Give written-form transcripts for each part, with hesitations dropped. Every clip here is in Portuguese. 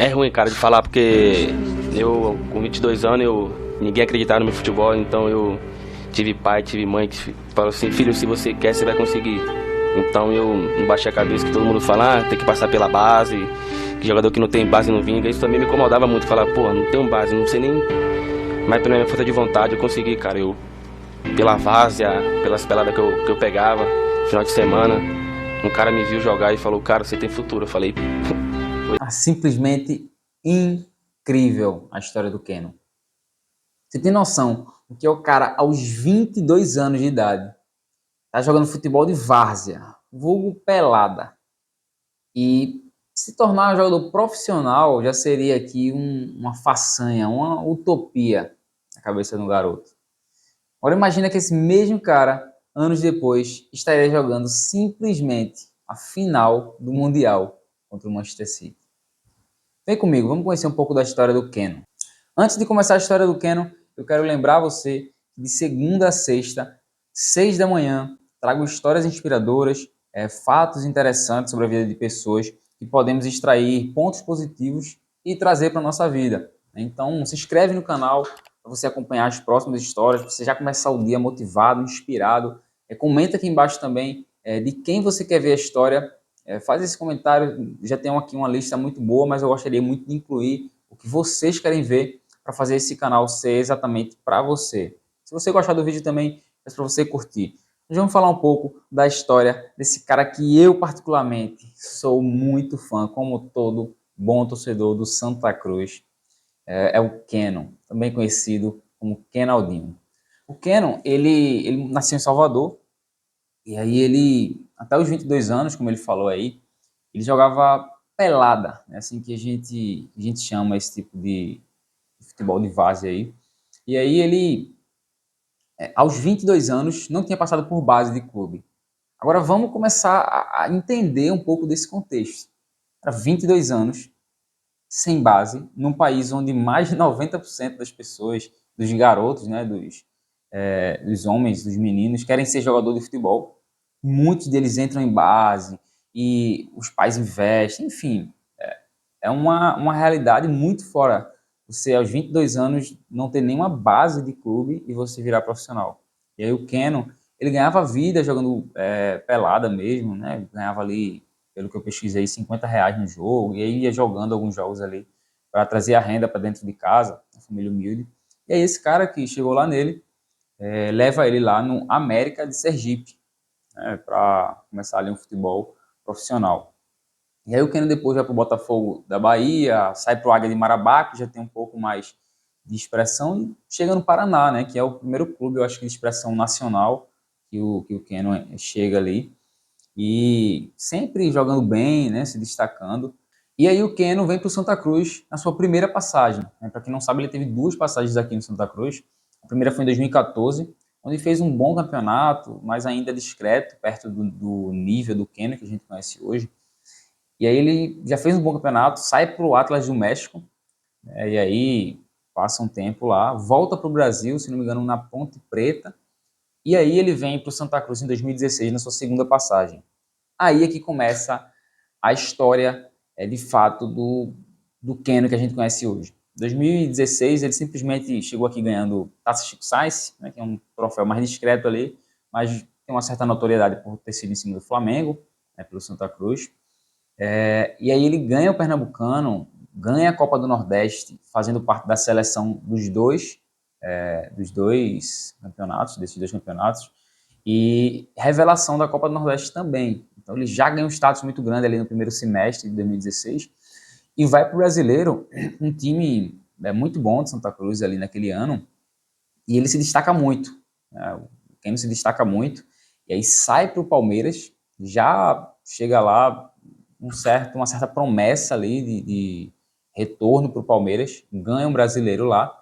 É ruim, cara, de falar, porque eu, com 22 anos, ninguém acreditava no meu futebol, então eu tive pai, tive mãe que falou assim, filho, se você quer, você vai conseguir. Então eu não baixei a cabeça que todo mundo fala, tem que passar pela base, que jogador que não tem base não vinga. Isso também me incomodava muito, falar, pô, não tenho base, não sei nem. Mas pela minha força de vontade eu consegui, cara. Eu, pela várzea, pelas peladas que eu pegava, final de semana, um cara me viu jogar e falou, cara, você tem futuro. Eu falei, Simplesmente incrível a história do Keno. Você tem noção do que é o cara aos 22 anos de idade, tá jogando futebol de várzea, vulgo pelada, e se tornar um jogador profissional já seria aqui uma façanha, uma utopia na cabeça do garoto. Agora imagina que esse mesmo cara, anos depois, estaria jogando simplesmente a final do Mundial contra o Manchester City. Vem comigo, vamos conhecer um pouco da história do Keno. Antes de começar a história do Keno, eu quero lembrar você que de segunda a sexta, 6 da manhã, trago histórias inspiradoras, fatos interessantes sobre a vida de pessoas que podemos extrair pontos positivos e trazer para a nossa vida. Então, se inscreve no canal para você acompanhar as próximas histórias, para você já começar o dia motivado, inspirado. Comenta aqui embaixo também de quem você quer ver a história. Faz esse comentário, já tenho aqui uma lista muito boa, mas eu gostaria muito de incluir o que vocês querem ver para fazer esse canal ser exatamente para você. Se você gostar do vídeo também, peço para você curtir. Nós vamos falar um pouco da história desse cara que eu particularmente sou muito fã, como todo bom torcedor do Santa Cruz. É o Keno, também conhecido como Kenaldinho. O Keno, ele nasceu em Salvador, e aí ele, até os 22 anos, como ele falou aí, ele jogava pelada, né? Assim que a gente chama esse tipo de futebol de várzea aí. E aí ele, aos 22 anos, não tinha passado por base de clube. Agora vamos começar a entender um pouco desse contexto. Para 22 anos, sem base, num país onde mais de 90% das pessoas, dos garotos, né, dos homens, dos meninos, querem ser jogador de futebol. Muitos deles entram em base e os pais investem, enfim, é uma realidade muito fora. Você, aos 22 anos, não ter nenhuma base de clube e você virar profissional. E aí o Keno, ele ganhava vida jogando pelada mesmo, né? Ganhava ali, pelo que eu pesquisei, R$ 50 no jogo, e aí ia jogando alguns jogos ali para trazer a renda para dentro de casa, uma família humilde. E aí esse cara que chegou lá nele, leva ele lá no América de Sergipe, né, para começar ali um futebol profissional. E aí o Keno depois vai para o Botafogo da Bahia, sai para o Águia de Marabá, que já tem um pouco mais de expressão, e chega no Paraná, né, que é o primeiro clube, eu acho que de expressão nacional, que o Keno chega ali. E sempre jogando bem, né, se destacando. E aí o Keno vem para o Santa Cruz na sua primeira passagem. Né? Para quem não sabe, ele teve duas passagens aqui no Santa Cruz. A primeira foi em 2014, onde fez um bom campeonato, mas ainda discreto, perto do nível do Keno que a gente conhece hoje. E aí ele já fez um bom campeonato, sai para o Atlas do México, né, e aí passa um tempo lá, volta para o Brasil, se não me engano, na Ponte Preta, e aí ele vem para o Santa Cruz em 2016, na sua segunda passagem. Aí é que começa a história, de fato, do Keno que a gente conhece hoje. Em 2016, ele simplesmente chegou aqui ganhando Taça Chico Sainz, né, que é um troféu mais discreto ali, mas tem uma certa notoriedade por ter sido em cima do Flamengo, né, pelo Santa Cruz. E aí ele ganha o Pernambucano, ganha a Copa do Nordeste, fazendo parte da seleção dos dois campeonatos, desses dois campeonatos, e revelação da Copa do Nordeste também. Então ele já ganha um status muito grande ali no primeiro semestre de 2016 e vai para o Brasileiro, um time muito bom de Santa Cruz ali naquele ano, e ele se destaca muito. Né? O Keno se destaca muito, e aí sai para o Palmeiras, já chega lá uma certa promessa ali de retorno para o Palmeiras, ganha um brasileiro lá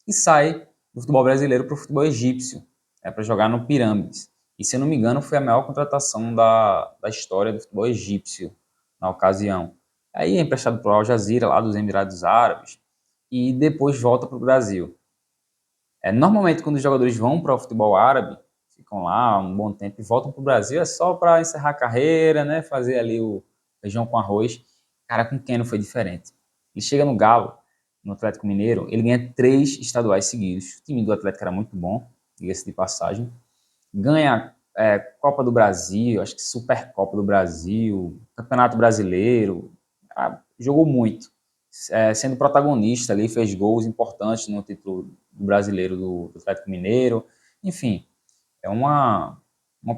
e sai do futebol brasileiro para o futebol egípcio, para jogar no Pirâmides. E se eu não me engano, foi a maior contratação da história do futebol egípcio na ocasião. Aí é emprestado para o Al Jazeera, lá dos Emirados Árabes, e depois volta para o Brasil. Normalmente, quando os jogadores vão para o futebol árabe, ficam lá um bom tempo e voltam para o Brasil, é só para encerrar a carreira, né? Fazer ali o feijão com arroz. Cara, com o Keno foi diferente. Ele chega no Galo, no Atlético Mineiro, ele ganha 3 estaduais seguidos. O time do Atlético era muito bom, diga-se de passagem. Ganha Copa do Brasil, acho que Supercopa do Brasil, Campeonato Brasileiro. Jogou muito, sendo protagonista ali, fez gols importantes no título brasileiro do Atlético Mineiro. Enfim, é uma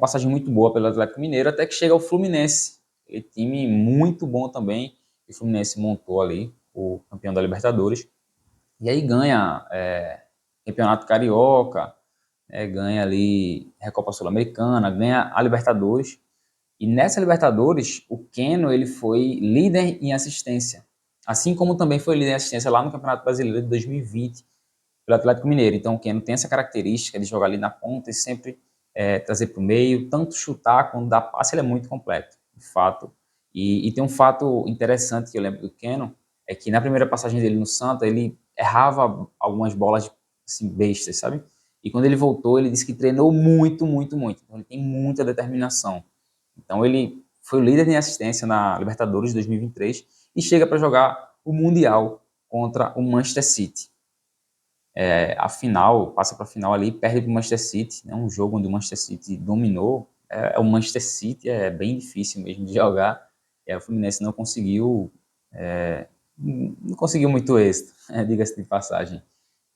passagem muito boa pelo Atlético Mineiro, até que chega ao Fluminense. Aquele time muito bom também, que o Fluminense montou ali, o campeão da Libertadores. E aí ganha Campeonato Carioca, ganha ali Recopa Sul-Americana, ganha a Libertadores. E nessa Libertadores, o Keno ele foi líder em assistência, assim como também foi líder em assistência lá no Campeonato Brasileiro de 2020 pelo Atlético Mineiro. Então o Keno tem essa característica de jogar ali na ponta e sempre trazer para o meio, tanto chutar quanto dar passe, ele é muito completo, de fato. E tem um fato interessante que eu lembro do Keno, é que na primeira passagem dele no Santa, ele errava algumas bolas assim, bestas, sabe? E quando ele voltou, ele disse que treinou muito, muito, muito. Então ele tem muita determinação. Então ele foi o líder em assistência na Libertadores de 2023 e chega para jogar o Mundial contra o Manchester City. A final, passa para a final ali, perde para o Manchester City, né? Um jogo onde o Manchester City dominou. O Manchester City é bem difícil mesmo de jogar. O Fluminense não conseguiu, não conseguiu muito êxito, diga-se de passagem.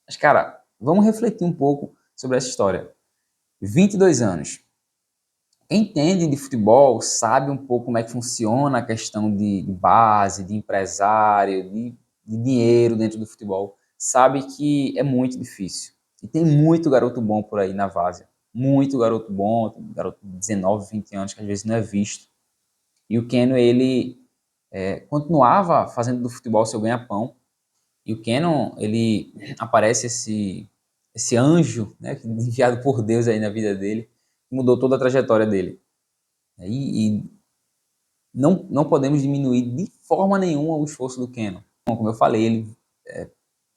Mas, cara, vamos refletir um pouco sobre essa história. 22 anos. Quem entende de futebol sabe um pouco como é que funciona a questão de base, de empresário, de dinheiro dentro do futebol. Sabe que é muito difícil. E tem muito garoto bom por aí na várzea. Muito garoto bom, garoto de 19, 20 anos, que às vezes não é visto. E o Keno, ele continuava fazendo do futebol seu ganha-pão. E o Keno, ele aparece esse anjo, né, enviado por Deus aí na vida dele, que mudou toda a trajetória dele. E não podemos diminuir de forma nenhuma o esforço do Keno. Como eu falei, ele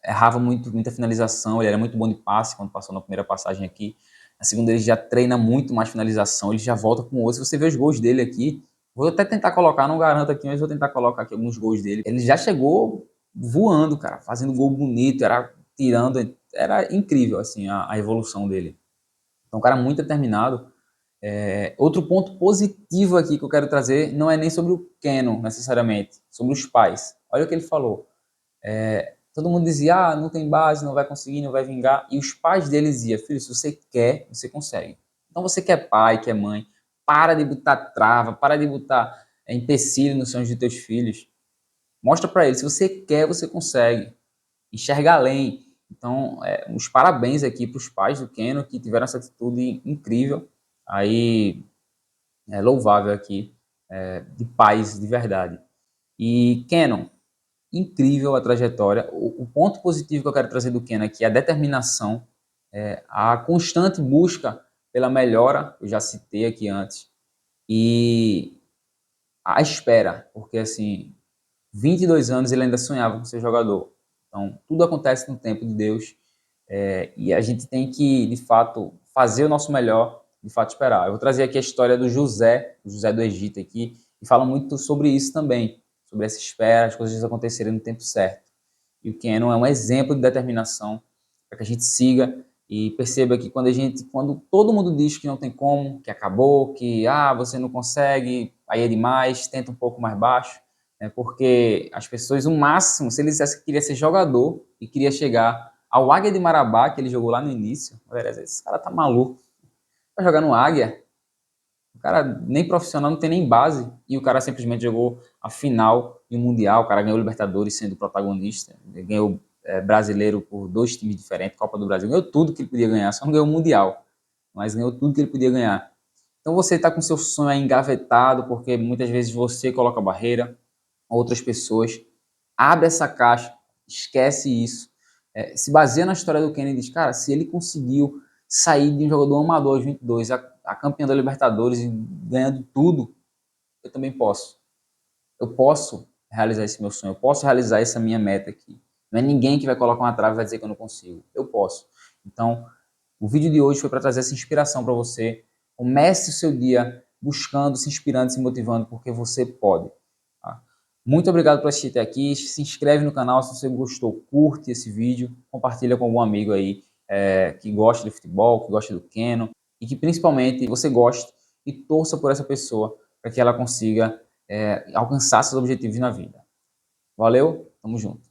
errava muita finalização, ele era muito bom de passe quando passou na primeira passagem aqui. Na segunda ele já treina muito mais finalização, ele já volta com outro. Se você vê os gols dele aqui, vou até tentar colocar, não garanto aqui, mas vou tentar colocar aqui alguns gols dele. Ele já chegou voando, cara, fazendo gol bonito, era tirando, era incrível assim a evolução dele. Então, um cara muito determinado. Outro ponto positivo aqui que eu quero trazer não é nem sobre o Keno, necessariamente, sobre os pais. Olha o que ele falou. Todo mundo dizia, não tem base, não vai conseguir, não vai vingar. E os pais dele diziam, filho, se você quer, você consegue. Então você que é pai, que é mãe, para de botar trava, para de botar empecilho nos sonhos dos teus filhos. Mostra para eles, se você quer, você consegue. Enxerga além. Então, uns parabéns aqui para os pais do Keno que tiveram essa atitude incrível. Aí, louvável aqui, de pais de verdade. E Keno, incrível a trajetória. O ponto positivo que eu quero trazer do Keno aqui é a determinação, a constante busca pela melhora, eu já citei aqui antes, e a espera, porque assim, 22 anos ele ainda sonhava com ser jogador. Então, tudo acontece no tempo de Deus, e a gente tem que, de fato, fazer o nosso melhor, de fato, esperar. Eu vou trazer aqui a história do José do Egito aqui, e fala muito sobre isso também, sobre essa espera, as coisas acontecerem no tempo certo. E o Keno é um exemplo de determinação para que a gente siga e perceba que quando todo mundo diz que não tem como, que acabou, que você não consegue, aí é demais, tenta um pouco mais baixo, porque as pessoas, o máximo, se ele dissesse que queria ser jogador e queria chegar ao Águia de Marabá, que ele jogou lá no início, esse cara tá maluco, vai jogar no Águia, o cara nem profissional, não tem nem base, e o cara simplesmente jogou a final de um Mundial, o cara ganhou o Libertadores sendo protagonista, ganhou brasileiro por 2 times diferentes, Copa do Brasil, ganhou tudo que ele podia ganhar, só não ganhou o Mundial, mas ganhou tudo que ele podia ganhar. Então você está com seu sonho aí engavetado, porque muitas vezes você coloca barreira, outras pessoas, abre essa caixa, esquece isso, se baseia na história do Kennedy, diz, cara, se ele conseguiu sair de um jogador amador aos 22, a campeão da Libertadores e ganhando tudo, eu também posso. Eu posso realizar esse meu sonho, eu posso realizar essa minha meta aqui. Não é ninguém que vai colocar uma trave e vai dizer que eu não consigo. Eu posso. Então, o vídeo de hoje foi para trazer essa inspiração para você. Comece o seu dia buscando, se inspirando, se motivando, porque você pode. Tá? Muito obrigado por assistir até aqui. Se inscreve no canal se você gostou, curte esse vídeo, compartilha com algum amigo aí que gosta de futebol, que gosta do Keno e que principalmente você goste e torça por essa pessoa para que ela consiga alcançar seus objetivos na vida. Valeu, tamo junto.